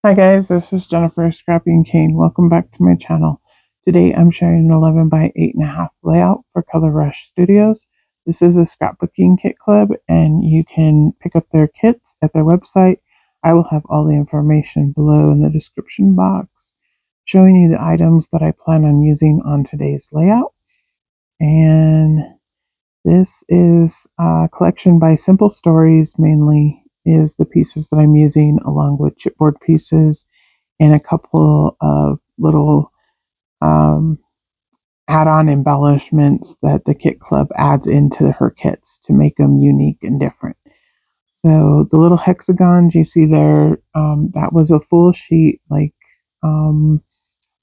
Hi guys, this is Jennifer Scrappy and Kane. Welcome back to my channel. Today I'm sharing an 11 by 8.5 layout for Color Rush Studios. This is a scrapbooking kit club and you can pick up their kits at their website. I will have all the information below in the description box showing you the items that I plan on using on today's layout. And this is a collection by Simple Stories, mainly is the pieces that I'm using along with chipboard pieces and a couple of little um, add-on embellishments that the kit club adds into her kits to make them unique and different. So the little hexagons you see there, that was a full sheet, like um,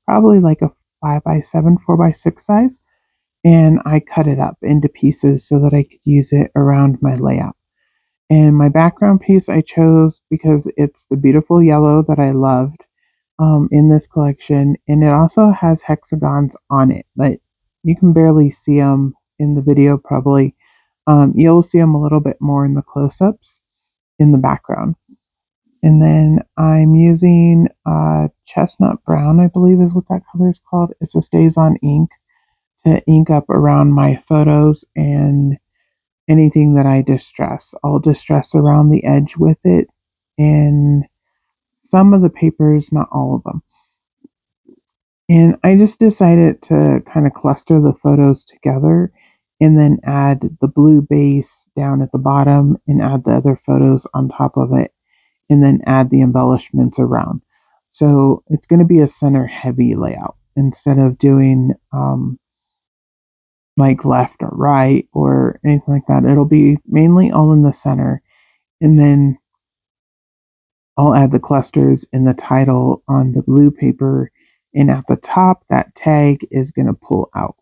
probably like a 5x7, 4x6 size, and I cut it up into pieces so that I could use it around my layout. And my background piece I chose because it's the beautiful yellow that I loved in this collection, and it also has hexagons on it, but you can barely see them in the video probably. You'll see them a little bit more in the close-ups in the background. And then I'm using chestnut brown, I believe is what that color is called. It's a StazOn ink to ink up around my photos and anything that I distress. I'll distress around the edge with it, and some of the papers, not all of them. And I just decided to kind of cluster the photos together and then add the blue base down at the bottom and add the other photos on top of it and then add the embellishments around. So it's going to be a center heavy layout instead of doing like left or right or anything like that. It'll be mainly all in the center, and then I'll add the clusters and the title on the blue paper, and at the top that tag is going to pull out,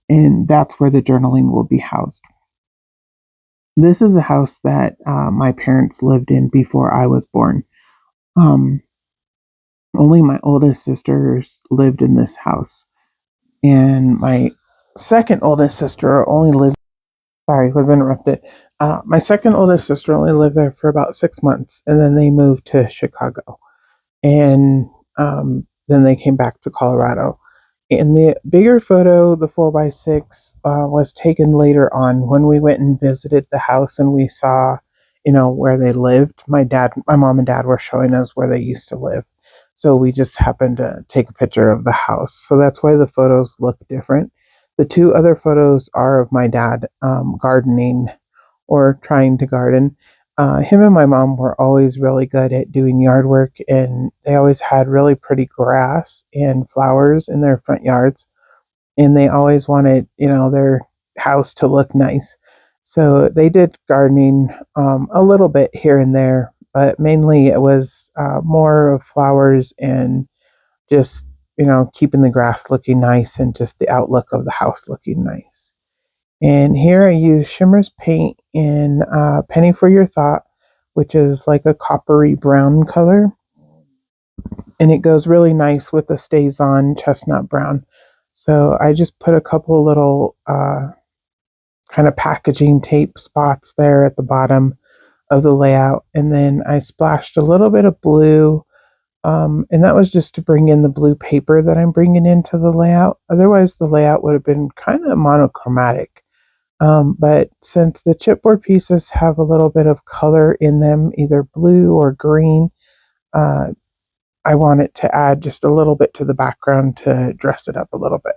and that's where the journaling will be housed. This is a house that my parents lived in before I was born. Um, Only my oldest sisters lived in this house, and my second oldest sister only lived. Sorry, was interrupted. My second oldest sister only lived there for about 6 months, and then they moved to Chicago, and then they came back to Colorado. And the bigger photo, the 4x6, was taken later on when we went and visited the house and we saw, where they lived. My mom and dad were showing us where they used to live. So we just happened to take a picture of the house. So that's why the photos look different. The two other photos are of my dad gardening or trying to garden. Him and my mom were always really good at doing yard work, and they always had really pretty grass and flowers in their front yards. And they always wanted, their house to look nice. So they did gardening a little bit here and there, but mainly it was more of flowers and just, keeping the grass looking nice and just the outlook of the house looking nice. And here I use Shimmer's paint in Penny for Your Thought, which is like a coppery brown color. And it goes really nice with the StazOn chestnut brown. So I just put a couple little kind of packaging tape spots there at the bottom of the layout. And then I splashed a little bit of blue. And that was just to bring in the blue paper that I'm bringing into the layout. Otherwise, the layout would have been kind of monochromatic. But since the chipboard pieces have a little bit of color in them, either blue or green, uh, I want it to add just a little bit to the background to dress it up a little bit.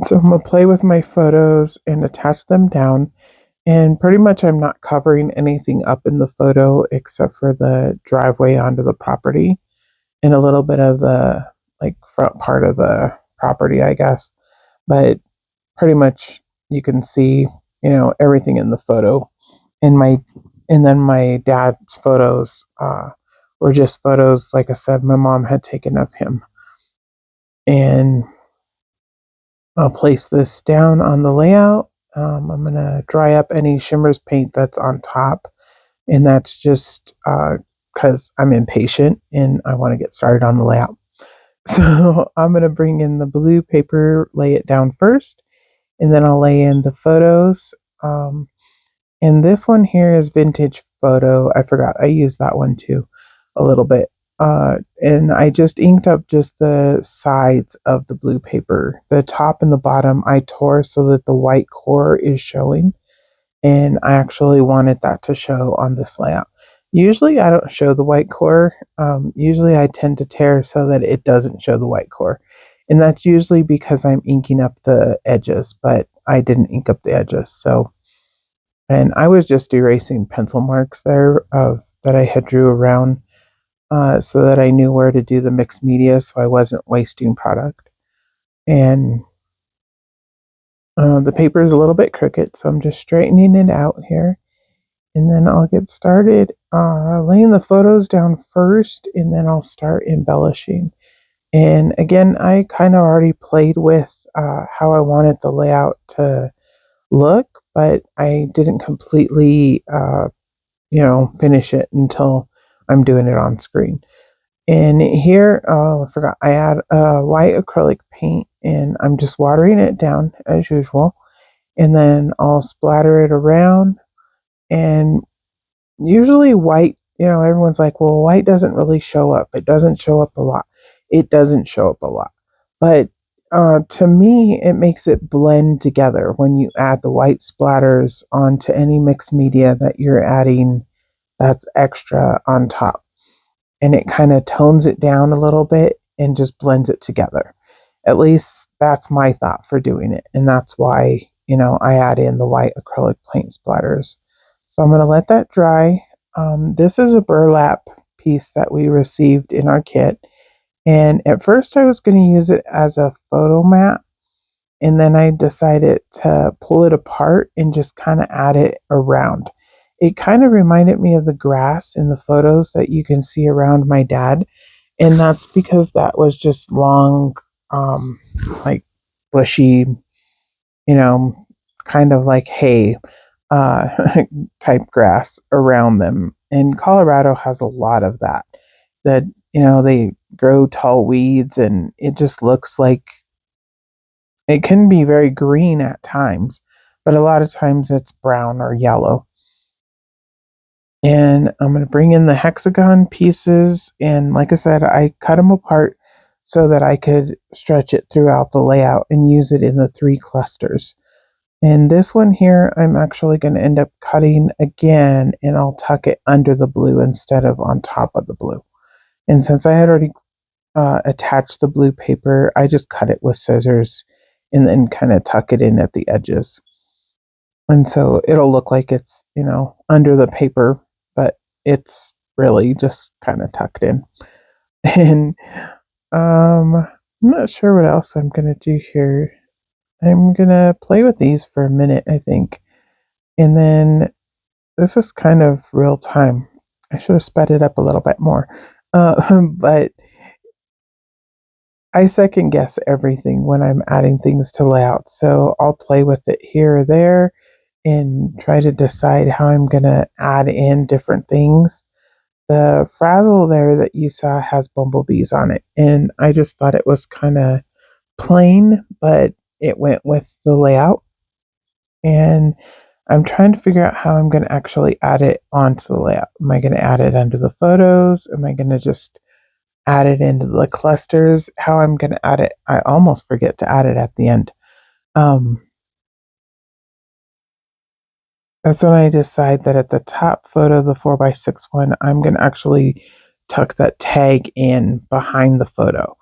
So I'm going to play with my photos and attach them down. And pretty much I'm not covering anything up in the photo except for the driveway onto the property and a little bit of the like front part of the property, I guess. But pretty much you can see, everything in the photo. And then my dad's photos were just photos, like I said, my mom had taken of him. And I'll place this down on the layout. I'm going to dry up any Shimmer's paint that's on top. And that's just because I'm impatient and I want to get started on the layout. So I'm going to bring in the blue paper, lay it down first, and then I'll lay in the photos. And this one here is Vintage Photo. I forgot I used that one too. a little bit. And I just inked up just the sides of the blue paper. The top and the bottom I tore so that the white core is showing, and I actually wanted that to show on this layout. Usually I don't show the white core. Usually I tend to tear so that it doesn't show the white core. And that's usually because I'm inking up the edges, but I didn't ink up the edges. So, and I was just erasing pencil marks there that I had drew around so that I knew where to do the mixed media so I wasn't wasting product. And the paper is a little bit crooked, so I'm just straightening it out here. And then I'll get started laying the photos down first, and then I'll start embellishing. And again, I kind of already played with how I wanted the layout to look, but I didn't completely, finish it until I'm doing it on screen. And here, I forgot, I add white acrylic paint, and I'm just watering it down as usual. And then I'll splatter it around, and usually white, everyone's like, well, white doesn't really show up. It doesn't show up a lot. It doesn't show up a lot. But to me, it makes it blend together when you add the white splatters onto any mixed media that you're adding that's extra on top. And it kind of tones it down a little bit and just blends it together. At least that's my thought for doing it. And that's why, I add in the white acrylic paint splatters. So I'm going to let that dry. This is a burlap piece that we received in our kit. And at first I was going to use it as a photo mat. And then I decided to pull it apart and just kind of add it around. It kind of reminded me of the grass in the photos that you can see around my dad. And that's because that was just long, um, like bushy, you know, kind of like hay uh, type grass around them. And Colorado has a lot of that. That, they grow tall weeds, and it just looks like it can be very green at times, but a lot of times it's brown or yellow. And I'm going to bring in the hexagon pieces. And like I said, I cut them apart so that I could stretch it throughout the layout and use it in the 3 clusters. And this one here, I'm actually going to end up cutting again, and I'll tuck it under the blue instead of on top of the blue. And since I had already attached the blue paper, I just cut it with scissors and then kind of tuck it in at the edges. And so it'll look like it's, under the paper, but it's really just kind of tucked in. And I'm not sure what else I'm going to do here. I'm going to play with these for a minute, I think. And then this is kind of real time. I should have sped it up a little bit more. But I second guess everything when I'm adding things to layout. So I'll play with it here or there and try to decide how I'm going to add in different things. The frazzle there that you saw has bumblebees on it, and I just thought it was kind of plain, but it went with the layout. And I'm trying to figure out how I'm going to actually add it onto the layout. Am I going to add it under the photos? Am I going to just add it into the clusters? How I'm going to add it? I almost forget to add it at the end. That's when I decide that at the top photo, the 4x6 one, I'm going to actually tuck that tag in behind the photo.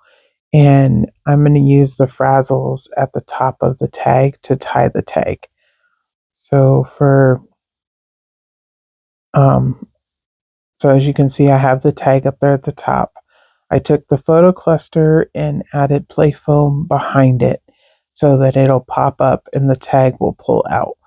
And I'm going to use the frazzles at the top of the tag to tie the tag. So um, so as you can see, I have the tag up there at the top. I took the photo cluster and added play foam behind it so that it'll pop up and the tag will pull out.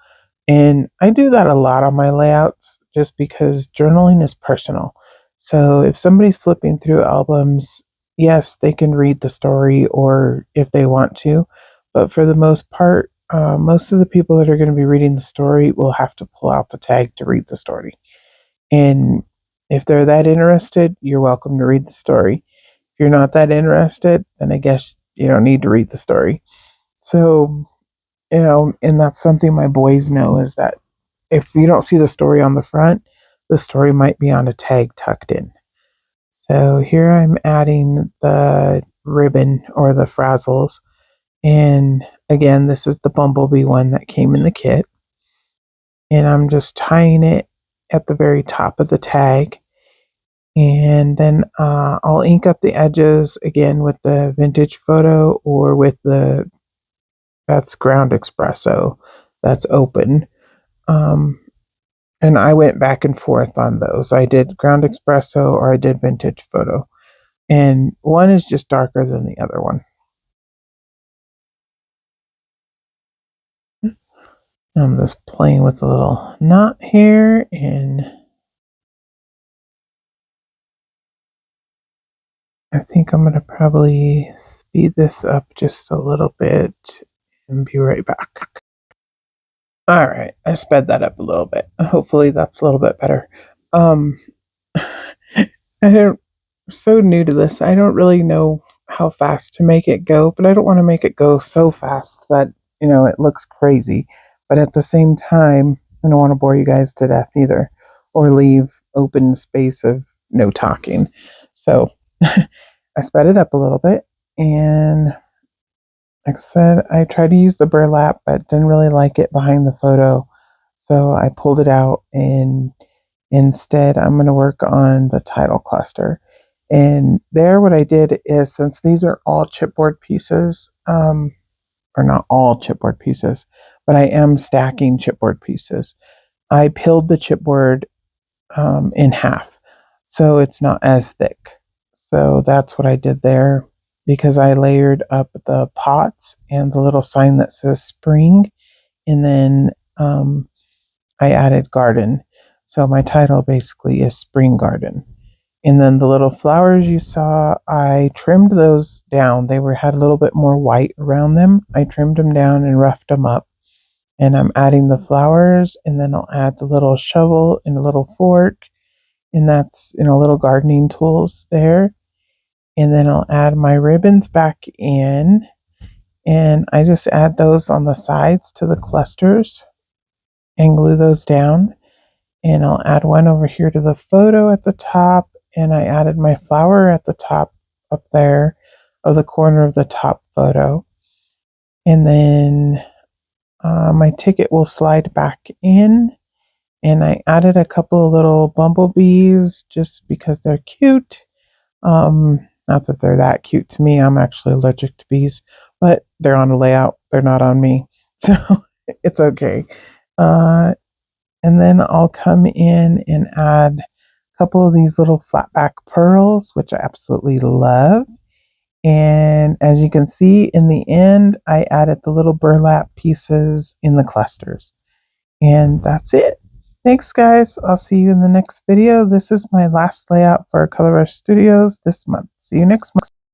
And I do that a lot on my layouts just because journaling is personal. So if somebody's flipping through albums, yes, they can read the story or if they want to. But for the most part, most of the people that are going to be reading the story will have to pull out the tag to read the story. And if they're that interested, you're welcome to read the story. If you're not that interested, then I guess you don't need to read the story. So, and that's something my boys know is that if you don't see the story on the front, the story might be on a tag tucked in. So here I'm adding the ribbon or the frazzles. And again, this is the bumblebee one that came in the kit. And I'm just tying it at the very top of the tag. And then I'll ink up the edges again with the vintage photo or with that's ground espresso that's open. And I went back and forth on those. I did ground espresso or I did vintage photo. And one is just darker than the other one. I'm just playing with a little knot here, and I think I'm going to probably speed this up just a little bit and be right back. All right, I sped that up a little bit. Hopefully that's a little bit better. I don't so new to this. I don't really know how fast to make it go, but I don't want to make it go so fast that, it looks crazy. But at the same time, I don't want to bore you guys to death either or leave open space of no talking. So I sped it up a little bit, and like I said, I tried to use the burlap but didn't really like it behind the photo. So I pulled it out, and instead I'm going to work on the title cluster. And there what I did is, since these are all chipboard pieces, or not all chipboard pieces, but I am stacking chipboard pieces, I peeled the chipboard in half so it's not as thick. So that's what I did there, because I layered up the pots and the little sign that says spring, and then I added garden. So my title basically is Spring Garden. And then the little flowers you saw, I trimmed those down. They had a little bit more white around them. I trimmed them down and roughed them up. And I'm adding the flowers, and then I'll add the little shovel and a little fork, and that's little gardening tools there. And then I'll add my ribbons back in, and I just add those on the sides to the clusters and glue those down. And I'll add one over here to the photo at the top, and I added my flower at the top up there of the corner of the top photo. And then my ticket will slide back in, and I added a couple of little bumblebees just because they're cute. Not that they're that cute to me. I'm actually allergic to bees, but they're on the layout. They're not on me, so it's okay. And then I'll come in and add a couple of these little flat back pearls, which I absolutely love. And as you can see in the end, I added the little burlap pieces in the clusters. And that's it. Thanks, guys. I'll see you in the next video. This is my last layout for Color Rush Studios this month. See you next month.